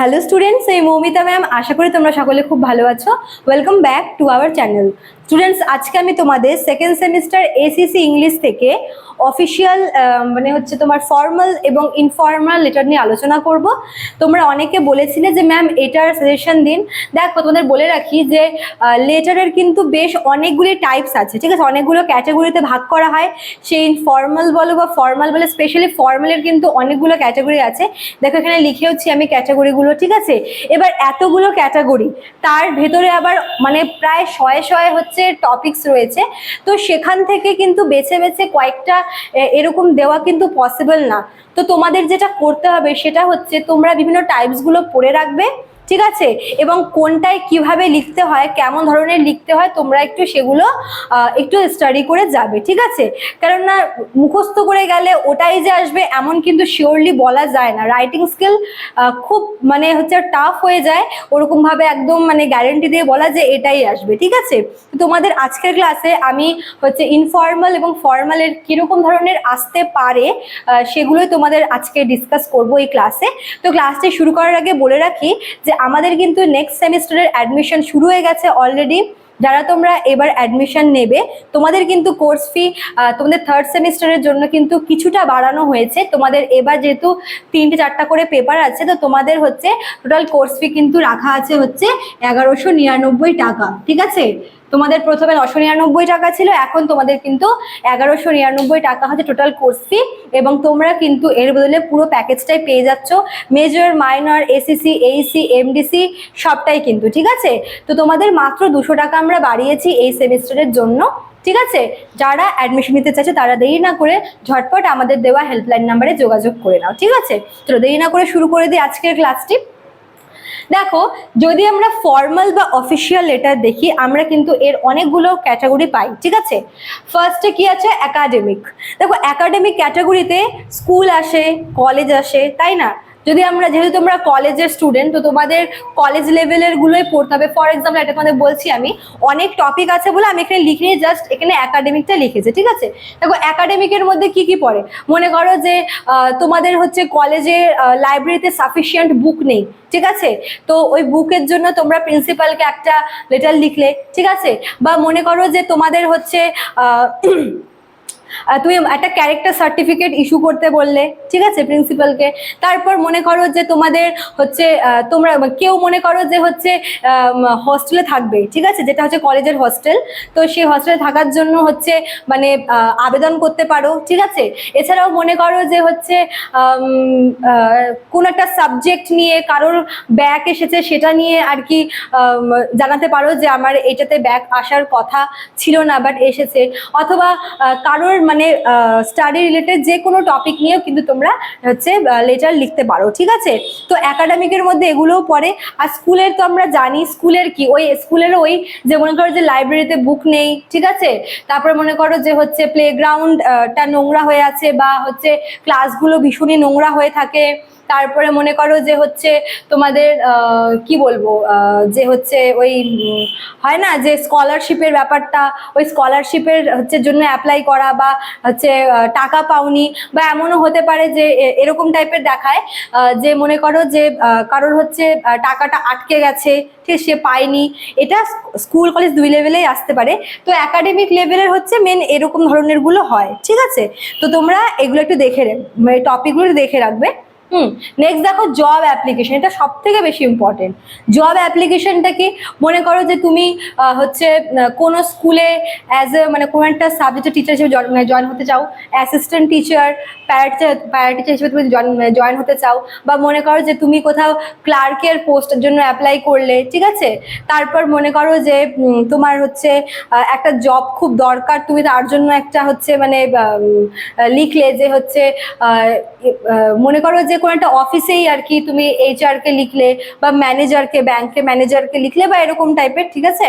Hello students, এই Moumita ma'am. আশা করি তোমরা সকলে খুব ভালো আছো। Welcome back to our channel. Students, আজকে আমি তোমাদের সেকেন্ড সেমিস্টার এসিসি ইংলিশ থেকে অফিসিয়াল মানে হচ্ছে তোমার ফর্মাল এবং ইনফর্মাল লেটার নিয়ে আলোচনা করব। তোমরা অনেকে বলেছিলে যে ম্যাম এটার সাজেশন দিন। দেখো, তোমাদের বলে রাখি যে লেটারের কিন্তু বেশ অনেকগুলি টাইপস আছে, ঠিক আছে? অনেকগুলো ক্যাটাগরিতে ভাগ করা হয়। সেই ইনফর্মাল বলো বা ফর্মাল বলে, স্পেশালি ফর্মালের কিন্তু অনেকগুলো ক্যাটাগরি আছে। দেখো এখানে লিখেওছি আমি ক্যাটাগরিগুলো, ঠিক আছে? এবার এতগুলো ক্যাটাগরি, তার ভেতরে আবার মানে প্রায় শয়ে শয়ে হচ্ছে টপিকস রয়েছে। তো সেখান থেকে কিন্তু বেছে বেছে কয়েকটা এরকম দেওয়া কিন্তু পসিবল না। তো তোমাদের যেটা করতে হবে সেটা হচ্ছে তোমরা বিভিন্ন টাইপসগুলো পড়ে রাখবে, ঠিক আছে? এবং কোনটায় কিভাবে লিখতে হয়, কেমন ধরনের লিখতে হয়, তোমরা একটু সেগুলো একটু স্টাডি করে যাবে, ঠিক আছে? কেননা মুখস্থ করে গেলে ওটাই যে আসবে এমন কিন্তু শিওরলি বলা যায় না। রাইটিং স্কিল খুব মানে হচ্ছে টাফ হয়ে যায়, ওরকম ভাবে একদম মানে গ্যারেন্টি দিয়ে বলা যে এটাই আসবে, ঠিক আছে? তোমাদের আজকের ক্লাসে আমি হচ্ছে ইনফর্মাল এবং ফর্মালের কিরকম ধরনের আসতে পারে সেগুলোই তোমাদের আজকে ডিসকাস করবো এই ক্লাসে। তো ক্লাসটি শুরু করার আগে বলে রাখি যে আমাদের কিন্তু নেক্সট সেমিস্টারের অ্যাডমিশন শুরু হয়ে গেছে অলরেডি। যারা তোমরা এবার অ্যাডমিশন নেবে, তোমাদের কিন্তু কোর্স ফি তোমাদের থার্ড সেমিস্টারের জন্য কিন্তু কিছুটা বাড়ানো হয়েছে। তোমাদের এবার যেহেতু 3-4টা করে পেপার আছে, তো তোমাদের হচ্ছে টোটাল কোর্স ফি কিন্তু রাখা আছে হচ্ছে 1199 টাকা, ঠিক আছে? তোমাদের প্রথমে 999 টাকা ছিল, এখন তোমাদের কিন্তু 1199 টাকা হচ্ছে টোটাল কোর্স ফি। এবং তোমরা কিন্তু এর বদলে পুরো প্যাকেজটাই পেয়ে যাচ্ছ, major, minor, ACC, Aisi, MDC সবটাই কিন্তু, ঠিক আছে? তো তোমাদের মাত্র 200 টাকা আমরা বাড়িয়েছি এই সেমিস্টারের জন্য, ঠিক আছে? যারা অ্যাডমিশন নিতে চাইছে তারা দেরি না করে ঝটপট আমাদের দেওয়া হেল্পলাইন নাম্বারে যোগাযোগ করে নাও, ঠিক আছে? তো দেরি না করে শুরু করে দিই আজকের ক্লাসটি। দেখো, যদি আমরা ফর্মাল বা অফিসিয়াল লেটার দেখি, আমরা কিন্তু এর অনেকগুলো ক্যাটাগরি পাই, ঠিক আছে? ফার্স্টে কি আছে? একাডেমিক। দেখো, একাডেমিক ক্যাটাগরিতে স্কুল আসে, কলেজ আসে, তাই না? যদি আমরা, যেহেতু তোমরা কলেজের স্টুডেন্ট, তো তোমাদের কলেজ লেভেলের গুলোই পড়তে হবে। ফর এক্সাম্পল, এটা তোমাদের বলছি আমি, অনেক টপিক আছে বলে আমি এখানে লিখিনি, জাস্ট এখানে একাডেমিকটা লিখেছে, ঠিক আছে? দেখো, একাডেমিকের মধ্যে কি কি পড়ে? মনে করো যে তোমাদের হচ্ছে কলেজে লাইব্রেরিতে সাফিসিয়েন্ট বুক নেই, ঠিক আছে? তো ওই বুকের জন্য তোমরা প্রিন্সিপালকে একটা লেটার লিখলে, ঠিক আছে? বা মনে করো যে তোমাদের হচ্ছে তুমি একটা ক্যারেক্টার সার্টিফিকেট ইস্যু করতে বললে, ঠিক আছে, প্রিন্সিপালকে। তারপর মনে করো যে তোমাদের হচ্ছে তোমরা কেউ মনে করো যে হচ্ছে হস্টেলে থাকবে, ঠিক আছে, যেটা হচ্ছে কলেজের হস্টেল। তো সেই হস্টেলে থাকার জন্য হচ্ছে মানে আবেদন করতে পারো, ঠিক আছে? এছাড়াও মনে করো যে হচ্ছে কোন একটা সাবজেক্ট নিয়ে কারোর ব্যাক এসেছে, সেটা নিয়ে আর কি জানাতে পারো যে আমার এটাতে ব্যাক আসার কথা ছিল না বাট এসেছে। অথবা কারোর মানে স্টাডি রিলেটেড যে কোনো টপিক নিয়েও কিন্তু তোমরা হচ্ছে লেটার লিখতে পারো, ঠিক আছে? তো একাডেমিকের মধ্যে এগুলোও পড়ে। আর স্কুলের তো আমরা জানি, স্কুলের কি, ওই স্কুলের ওই যে মনে করো যে লাইব্রেরিতে বুক নেই, ঠিক আছে? তারপরে মনে করো যে হচ্ছে প্লেগ্রাউন্ডটা নোংরা হয়ে আছে, বা হচ্ছে ক্লাসগুলো ভীষণই নোংরা হয়ে থাকে। তারপরে মনে করো যে হচ্ছে তোমাদের কি বলবো, যে হচ্ছে ওই হয় না যে স্কলারশিপের ব্যাপারটা, ওই স্কলারশিপের হচ্ছে জন্য অ্যাপ্লাই করা, বা হচ্ছে টাকা পাওনি, বা এমনও হতে পারে যে এরকম টাইপের দেখায় যে মনে করো যে কারোর হচ্ছে টাকাটা আটকে গেছে, ঠিক, সে পায়নি। এটা স্কুল কলেজ দুই লেভেলেই আসতে পারে। তো একাডেমিক লেভেলের হচ্ছে মেন এরকম ধরনের গুলো হয়, ঠিক আছে? তো তোমরা এগুলো একটু দেখে মানে টপিকগুলো দেখে রাখবে। নেক্সট দেখো, জব অ্যাপ্লিকেশন। এটা সব থেকে বেশি ইম্পর্টেন্ট। জব অ্যাপ্লিকেশনটা কি? মনে করো যে তুমি হচ্ছে কোনো স্কুলে অ্যাজ এ মানে কোনো একটা সাবজেক্টের টিচার হিসেবে জয়েন হতে চাও, অ্যাসিস্ট্যান্ট টিচার, প্যারা টিচার হিসেবে তুমি জয়েন হতে চাও। বা মনে করো যে তুমি কোথাও ক্লার্কের পোস্টের জন্য অ্যাপ্লাই করলে, ঠিক আছে? তারপর মনে করো যে তোমার হচ্ছে একটা জব খুব দরকার, তুমি তার জন্য একটা হচ্ছে মানে লিখলে যে হচ্ছে মনে করো যে কোনো একটা অফিসেই আর কি তুমি এইচআর কে লিখলে, বা ম্যানেজারকে, ব্যাংকে ম্যানেজারকে লিখলে, বা এরকম টাইপের, ঠিক আছে?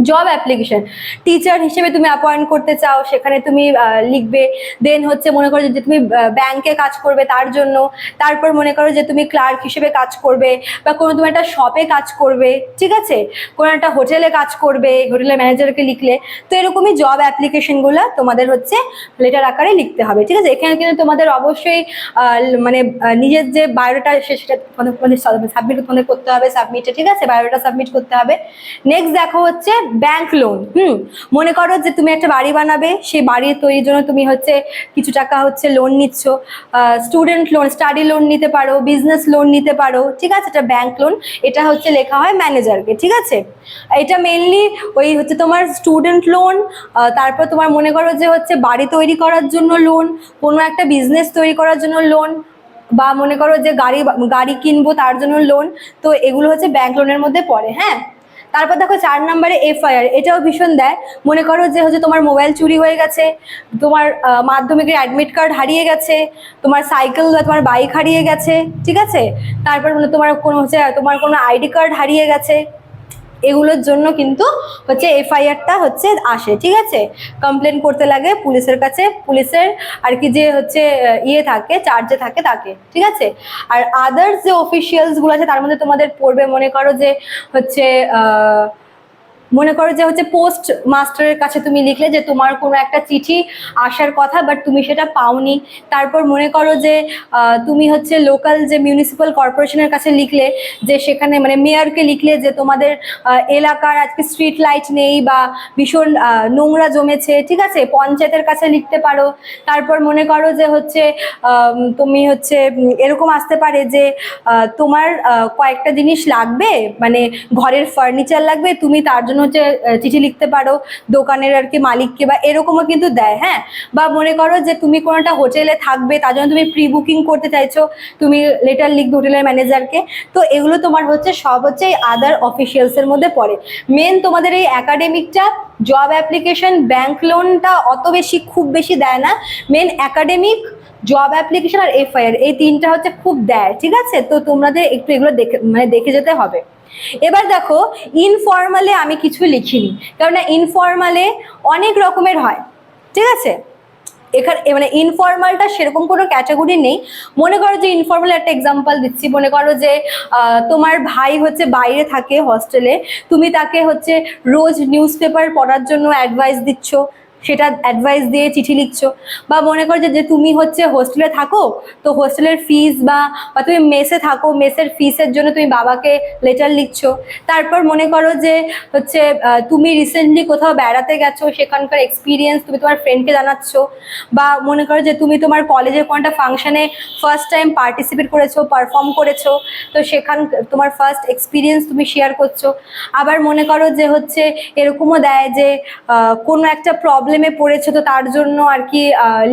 জব অ্যাপ্লিকেশন, টিচার হিসেবে তুমি অ্যাপয়েন্ট করতে চাও, সেখানে তুমি লিখবে। দেন হচ্ছে মনে করো যে তুমি ব্যাংকে কাজ করবে তার জন্য, তারপর মনে করো যে তুমি ক্লার্ক হিসেবে কাজ করবে, বা কোনো তুমি একটা শপে কাজ করবে, ঠিক আছে, কোনো একটা হোটেলে কাজ করবে, হোটেলের ম্যানেজারকে লিখলে। তো এরকমই জব অ্যাপ্লিকেশনগুলো তোমাদের হচ্ছে লেটার আকারে লিখতে হবে, ঠিক আছে। এখানে কিন্তু তোমাদের অবশ্যই মানে নিজের যে বায়োডাটা সেটা সাবমিট করতে হবে, সাবমিটে, ঠিক আছে, বায়োডাটা সাবমিট করতে হবে। নেক্সট দেখো হচ্ছে ব্যাংক লোন। মনে করো যে তুমি একটা বাড়ি বানাবে, সেই বাড়ি তৈরির জন্য তুমি হচ্ছে কিছু টাকা হচ্ছে লোন নিচ্ছ, স্টুডেন্ট লোন, স্টাডি লোন নিতে পারো, বিজনেস লোন নিতে পারো, ঠিক আছে, এটা ব্যাংক লোন। এটা হচ্ছে লেখা হয় ম্যানেজারকে, ঠিক আছে। এটা মেনলি ওই হচ্ছে তোমার স্টুডেন্ট লোন, তারপর তোমার মনে করো যে হচ্ছে বাড়ি তৈরি করার জন্য লোন, কোনো একটা বিজনেস তৈরি করার জন্য লোন, বা মনে করো যে গাড়ি কিনবো তার জন্য লোন। তো এগুলো হচ্ছে ব্যাংক লোনের মধ্যে পড়ে, হ্যাঁ। তারপর দেখো 4 নম্বরে এফআইআর, এটাও ভীষণ দেয়। মনে করো যে হচ্ছে তোমার মোবাইল চুরি হয়ে গেছে, তোমার মাধ্যমিকের অ্যাডমিট কার্ড হারিয়ে গেছে, তোমার সাইকেল বা তোমার বাইক হারিয়ে গেছে, ঠিক আছে, তারপর তোমার কোনো হচ্ছে তোমার কোনো আইডি কার্ড হারিয়ে গেছে, এগুলোর জন্য কিন্তু হচ্ছে এফআইআরটা হচ্ছে আসে, ঠিক আছে। কমপ্লেন করতে লাগে পুলিশের কাছে, পুলিশের আর কি যে হচ্ছে ইয়ে থাকে, চার্জে থাকে তাকে, ঠিক আছে। আর আদার্স যে অফিসিয়ালসগুলো আছে তার মধ্যে তোমাদের পড়বে, মনে করো যে হচ্ছে পোস্ট মাস্টারের কাছে তুমি লিখলে যে তোমার কোনো একটা চিঠি আসার কথা বাট তুমি সেটা পাওনি। তারপর মনে করো যে তুমি হচ্ছে লোকাল যে মিউনিসিপ্যাল কর্পোরেশনের কাছে লিখলে, যে সেখানে মানে মেয়রকে লিখলে যে তোমাদের এলাকার আজকে স্ট্রিট লাইট নেই বা ভীষণ নোংরা জমেছে, ঠিক আছে, পঞ্চায়েতের কাছে লিখতে পারো। তারপর মনে করো যে হচ্ছে তুমি হচ্ছে এরকম আসতে পারে যে তোমার কয়েকটা জিনিস লাগবে, মানে ঘরের ফার্নিচার লাগবে, তুমি তার জন্য হচ্ছে চিঠি লিখতে পারো দোকানের আর কি মালিককে, বা এরকমও কিন্তু দেয়, হ্যাঁ। বা মনে করো যে তুমি কোনো একটা হোটেলে থাকবে, তার জন্য তুমি প্রি বুকিং করতে চাইছো, তুমি লেটার লিখবে হোটেলের ম্যানেজারকে। তো এগুলো তোমার হচ্ছে সব হচ্ছে এই আদার অফিসিয়ালসের মধ্যে পড়ে। মেন তোমাদের এই একাডেমিকটা, জব অ্যাপ্লিকেশন, ব্যাংক লোনটা অত বেশি খুব বেশি দেয় না। মেন একাডেমিক, জব অ্যাপ্লিকেশন আর এফআইআর, এই তিনটা হচ্ছে খুব দেয়, ঠিক আছে। তো তোমাদের একটু এগুলো দেখে যেতে হবে। এবার দেখো ইনফর্মালে আমি কিছু লিখিনি, কারণ ইনফর্মালে অনেক রকমের হয়, ঠিক আছে। এখানে মানে ইনফর্মালটা সেরকম কোনো ক্যাটাগরি নেই। মনে করো যে ইনফর্মাল একটা এক্সাম্পল দিচ্ছি, মনে করো যে তোমার ভাই হচ্ছে বাইরে থাকে হস্টেলে, তুমি তাকে হচ্ছে রোজ নিউজ পেপার পড়ার জন্য অ্যাডভাইস দিচ্ছ, সেটা অ্যাডভাইস দিয়ে চিঠি লিখছো। বা মনে করো যে তুমি হচ্ছে হোস্টেলে থাকো, তো হোস্টেলের ফিস বা তুমি মেসে থাকো, মেসের ফিসের জন্য তুমি বাবাকে লেটার লিখছো। তারপর মনে করো যে হচ্ছে তুমি রিসেন্টলি কোথাও বেড়াতে গেছো, সেখানকার এক্সপিরিয়েন্স তুমি তোমার ফ্রেন্ডকে জানাচ্ছ। বা মনে করো যে তুমি তোমার কলেজের কোনো একটা ফাংশনে ফার্স্ট টাইম পার্টিসিপেট করেছো, পারফর্ম করেছো, তো সেখান তোমার ফার্স্ট এক্সপিরিয়েন্স তুমি শেয়ার করছো। আবার মনে করো যে হচ্ছে এরকমও দেয় যে কোনো একটা প্রবলেমে পড়েছো, তো তার জন্য আর কি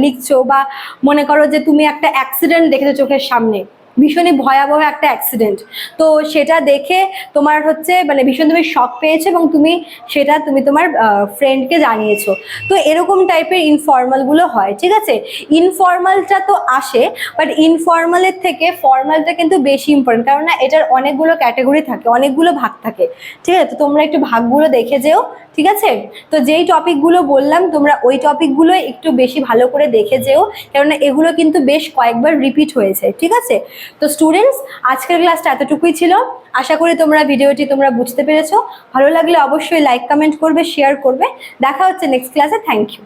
লিখছো। বা মনে করো যে তুমি একটা অ্যাক্সিডেন্ট দেখেছো চোখের সামনে, ভীষণই ভয়াবহ একটা অ্যাক্সিডেন্ট, তো সেটা দেখে তোমার হচ্ছে মানে ভীষণ তুমি শক পেয়েছো এবং তুমি তোমার ফ্রেন্ডকে জানিয়েছো। তো এরকম টাইপের ইনফর্মালগুলো হয়, ঠিক আছে। ইনফর্মালটা তো আসে, বাট ইনফর্মালের থেকে ফর্মালটা কিন্তু বেশি ইম্পর্টেন্ট, কারণ না এটার অনেকগুলো ক্যাটাগরি থাকে, অনেকগুলো ভাগ থাকে, ঠিক আছে। তো তোমরা একটু ভাগগুলো দেখে যেও, ঠিক আছে। তো যেই টপিকগুলো বললাম তোমরা ওই টপিকগুলো একটু বেশি ভালো করে দেখে যেও, কেননা এগুলো কিন্তু বেশ কয়েকবার রিপিট হয়েছে, ঠিক আছে। তো স্টুডেন্টস, আজকের ক্লাসটা এতটুকুই ছিল। আশা করি ভিডিওটি তোমরা বুঝতে পেরেছো। ভালো লাগলে অবশ্যই লাইক, কমেন্ট করবে, শেয়ার করবে। দেখা হচ্ছে নেক্সট ক্লাসে। Thank you.